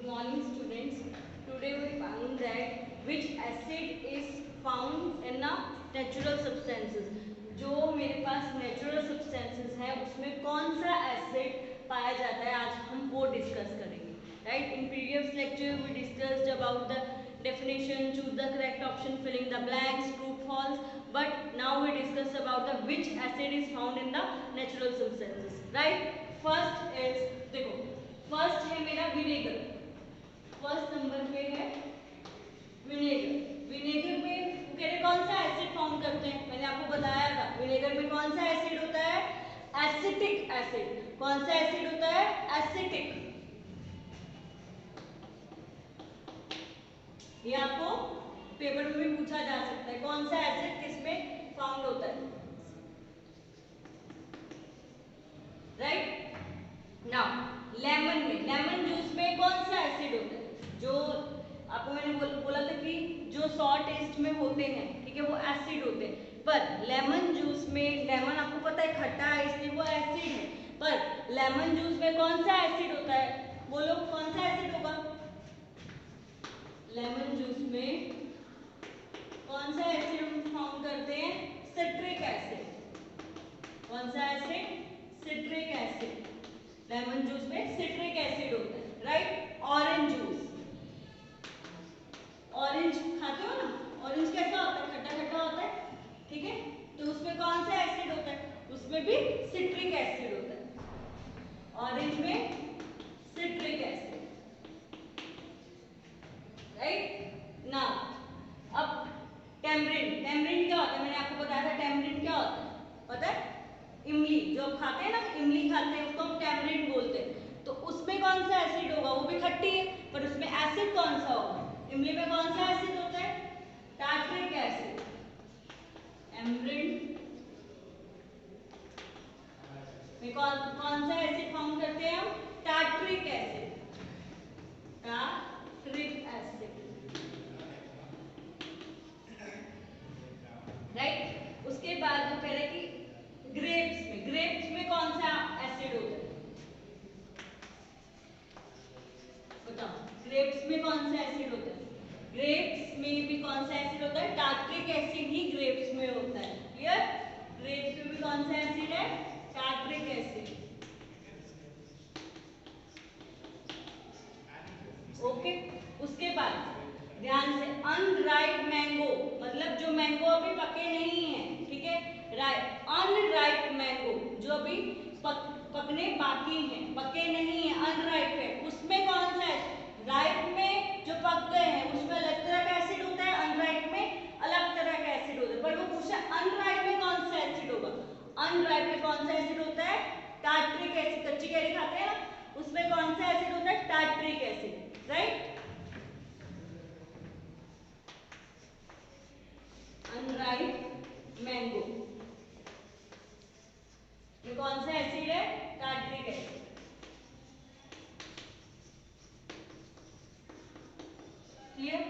morning students. Today we found that which acid is found in the natural substances. जो मेरे पास natural substances है उसमें कौन सा acid पाया जाता है आज हम वो discuss करेंगे. Right? In previous lecture we discussed about the definition, choose the correct option, filling the blanks, true, false. But now we discuss about the which acid is found in the natural substances. Right? First is देखो first है मेरा vinegar. First number पे है vinegar. Vinegar में कह रहे कौन सा एसिड फॉर्म करते हैं. मैंने आपको बताया था विनेगर में कौन सा एसिड होता है. Acetic acid. कौन सा एसिड होता है. एसिटिक. ये आपको पेपर में भी पूछा जा सकता है कौन सा एसिड किसमें फाउंड होता है. राइट. नाउ लेमन में, लेमन जूस में कौन सा एसिड होता है. जो आपको मैंने बोला था कि जो सॉर टेस्ट में होते हैं, ठीक है, वो एसिड होते हैं. पर लेमन जूस में, लेमन आपको पता है खट्टा है इसलिए वो एसिड है. पर लेमन जूस में कौन सा एसिड होता है. बोलो कौन सा एसिड होगा. लेमन जूस में कौन सा एसिड हम फाउंड करते हैं. Citric acid. कौन सा acid. Citric acid. Lemon juice में सिट्रिक एसिड होता है. राइट. ऑरेंज जूस, ऑरेंज खाते हो ना. ऑरेंज कैसा होता है. खट्टा खट्टा होता है. ठीक है. तो उसमें कौन सा एसिड होता है. उसमें भी सिट्रिक एसिड होता है. ऑरेंज में सिट्रिक एसिड. राइट. नाउ अब टेम्परिन. टेम्परिन क्या होता है. मैंने आपको बताया था टेम्परिन क्या होता है. पता है. इमली जो खाते हैं ना, इमली खाते हैं उसको हम टैमरिन बोलते हैं. तो उसमें कौन सा एसिड होगा. वो भी खट्टी है पर उसमें एसिड कौन सा होगा. इमली में कौन सा एसिड होता है. Tartaric acid. एम्ब्रिन में कौन सा एसिड फॉर्म करते हैं हम. Tartaric acid. Tartaric acid. Right. उसके बाद वो कह रहे कि ग्रेप्स में, ग्रेप्स में कौन सा एसिड होता है. बताओ ग्रेप्स में कौन सा एसिड होता है. ग्रेप्स में भी कौन सा एसिड होता है. टार्ट्रिक एसिड ही ग्रेप्स में होता है. क्लियर. ग्रेप्स में भी कौन सा एसिड है. Tartaric acid. ओके. उसके बाद ध्यान से अनराइप मैंगो, मतलब जो मैंगो अभी पके नहीं है. ठीक है. अनराइप मैंगो जो अभी पकने बाकी हैं, पके नहीं है, अनराइप है, उसमें कौन सा है. राइप में जो पक गए हैं उसमें अलग तरह का एसिड होता है. अनराइप में अलग तरह का एसिड होता है. पर वो पूछा अनराइप में कौन सा एसिड होगा. अनराइप में कौन सा एसिड होता है. Tartaric acid. कच्ची कैरी खाते हैं ना, उसमें कौन सा एसिड होता है. Tartaric acid. Right. Unripe mango ये कौन सा एसिड है. Tartaric acid. Clear.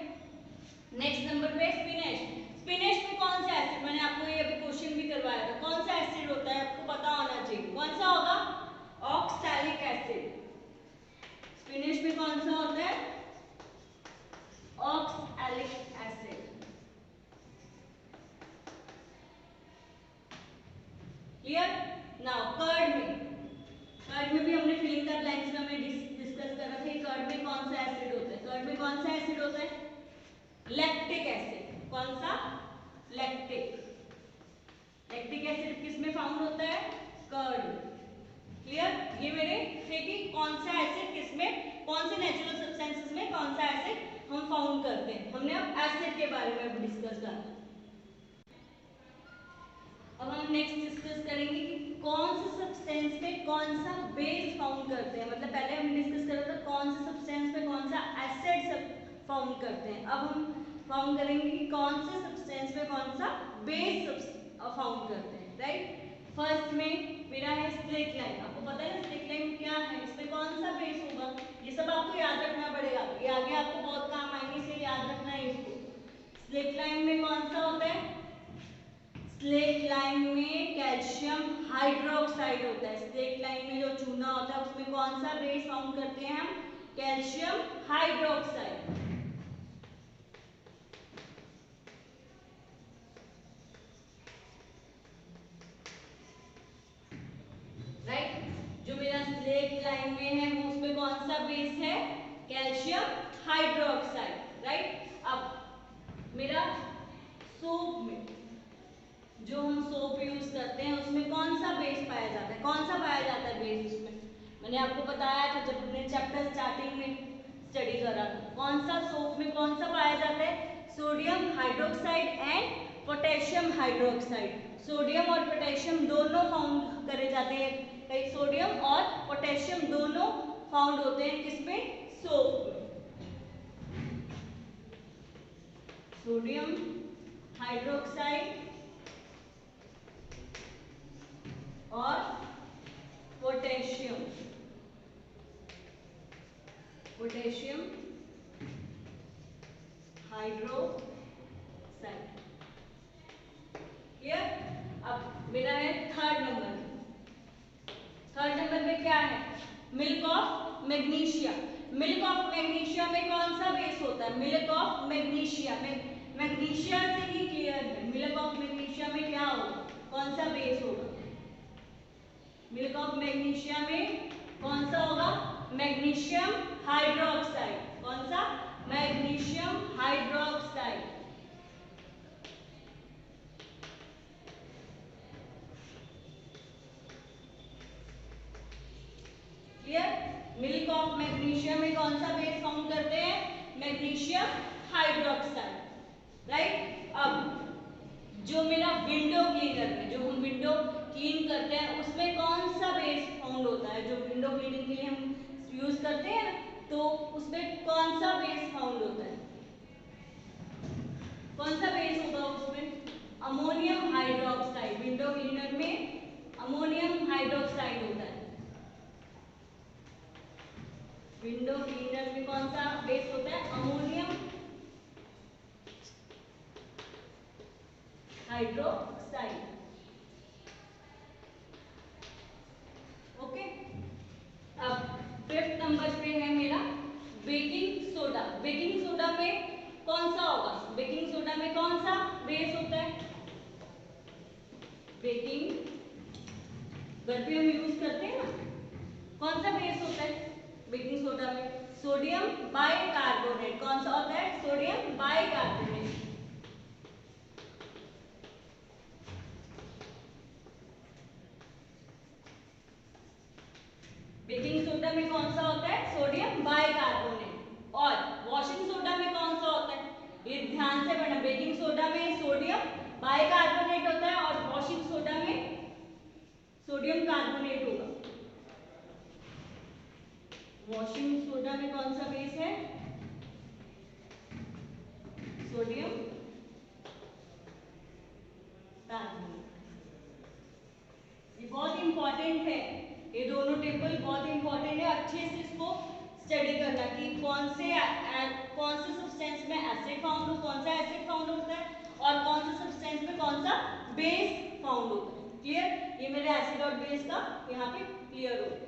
Next number पे स्पिनेच. स्पिनेच में कौन सा एसिड. मैंने आपको ये अभी क्वेश्चन भी करवाया था. कौन सा एसिड होता है आपको पता होना चाहिए. कौन सा होगा. Oxalic acid. स्पिनेच में कौन सा होता है. Oxalic acid. Clear. Now curd में, कर्ड में भी हमने फिलिंग द ब्लैंक्स में हमने डिस्कस कर रखा है. कर्ड में कौन सा एसिड होता है. कर्ड में कौन सा एसिड होता है. Lactic acid. कौन सा. लैक्टिक. लैक्टिक एसिड किस में फाउंड होता है. कर्ड. क्लियर. ये मेरे थे कि कौन सा एसिड किस में, कौन से नेचुरल सब्सटेंसेस में कौन सा एसिड हम फाउंड करते हैं. हमने अब एसिड के बारे में अब डिस्कस करा. अब हम नेक्स्ट डिस्कस करेंगे कि कौन से सब्सटेंस में कौन सा बेस फाउंड करते हैं. मतलब पहले हमने डिस्कस करा था कौन से सब्सटेंस में कौन सा एसिड फाउंड करते हैं. अब हम फाउंड करेंगे कि कौन से सब्सटेंस में कौन सा बेस फाउंड करते हैं. राइट. फर्स्ट में मेरा है स्ट्रेट लाइन. आपको पता है स्ट्रेट लाइन क्या है. इसमें कौन सा बेस होगा. ये सब आपको याद रखना पड़ेगा. ये आगे आपको बहुत काम आएंगे इसलिए याद रखना है इसको. स्ट्रेट लाइन में कौन सा होता है. स्लेट लाइन में कैल्शियम हाइड्रोक्साइड होता है. स्लेट लाइन में जो चूना होता है उसमें कौन सा बेस फाउंड करते हैं हम. Calcium hydroxide. राइट, जो मेरा स्लेट लाइन में है वो उसमें कौन सा बेस है, कैल्शियम हाइड्रोक्साइड। राइट, अब मेरा सोप में जो हम सोप यूज करते हैं उसमें कौन सा बेस पाया जाता है, कौन सा पाया जाता है बेस उसमें, मैंने आपको बताया था जब हमने चैप्टर स्टार्टिंग में स्टडी करा था। कौन सा सोप में कौन सा पाया जाता है, sodium hydroxide and potassium hydroxide. Sodium और पोटेशियम दोनों फाउंड करे जाते हैं, कई सोडियम और पोटेशियम दोनों फाउंड होते हैं किसमें, सोप में। सोडियम हाइड्रोक्साइड और पोटेशियम हाइड्रोक्साइड। क्लियर। अब मेरा है थर्ड नंबर में क्या है, milk of magnesia. Milk of magnesia में कौन सा बेस होता है, मिल्क ऑफ मैग्नीशिया में, मैग्नीशिया से ही क्लियर है, मिल्क ऑफ मैग्नीशिया में क्या होगा, कौन सा बेस होगा, मिल्क ऑफ मैग्नीशिया में कौन सा होगा, मैग्नीशियम हाइड्रोक्साइड। कौन सा, magnesium hydroxide. Clear. Milk of magnesium में कौन सा बेस फाउंड करते हैं, मैग्नीशियम हाइड्रोक्साइड। राइट, अब जो मेरा विंडो क्लीनर में, जो हम विंडो क्लीन करते हैं उसमें कौन सा बेस फाउंड होता है, जो विंडो क्लीनिंग के लिए हम यूज करते हैं तो उसमें कौन सा बेस फाउंड होता है, कौन सा बेस होगा उसमें, अमोनियम हाइड्रोक्साइड। विंडो क्लीनर में अमोनियम हाइड्रोक्साइड होता है। विंडो क्लीनर में कौन सा बेस होता है, अमोनियम हाइड्रोक्साइड। ओके, अब फिफ्थ नंबर पे है मेरा बेकिंग सोडा। बेकिंग सोडा में कौन सा होगा, बेकिंग सोडा में कौन सा बेस होता है, बेकिंग घर पे हम यूज करते हैं ना, कौन सा बेस होता है बेकिंग सोडा में, सोडियम बाइकार्बोनेट। कौन सा होता है, सोडियम बाइकार्बोनेट। बेकिंग सोडा में कौन सा होता है, सोडियम बाइकार्बोनेट। और वॉशिंग सोडा में कौन सा होता है, ये ध्यान से पढ़ना, बेकिंग सोडा में सोडियम बाइकार्बोनेट होता है और वॉशिंग सोडा में सोडियम कार्बोनेट होगा। वॉशिंग सोडा में कौन सा बेस है, सोडियम कार्बोनेट। ये बहुत इंपॉर्टेंट है, ये दोनों टेबल बहुत इंपॉर्टेंट है, अच्छे से इसको स्टडी करना कि कौन से सब्सटेंस में एसिड फाउंड हो, कौन सा एसिड फाउंड होता है और कौन सा सब्सटेंस में कौन सा बेस फाउंड होता है। क्लियर, ये मेरे एसिड और बेस का यहाँ पे क्लियर हो गया।